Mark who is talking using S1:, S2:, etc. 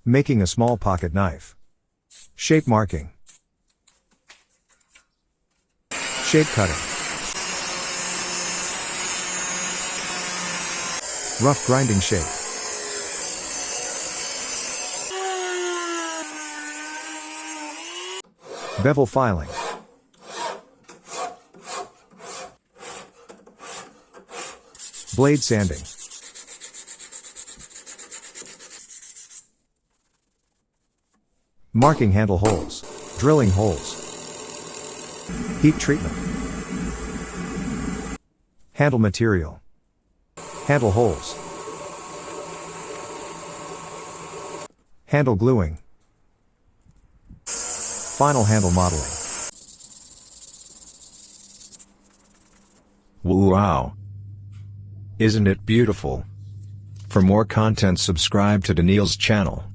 S1: Making a small pocket knife. Shape marking. Shape cutting. Rough grinding shape. Bevel filing. Blade sanding. Marking handle holes. Drilling holes. Heat treatment. Handle material. Handle holes. Handle gluing. Final handle modeling.
S2: Wow! Isn't it beautiful? For more content, subscribe to Daniil's channel.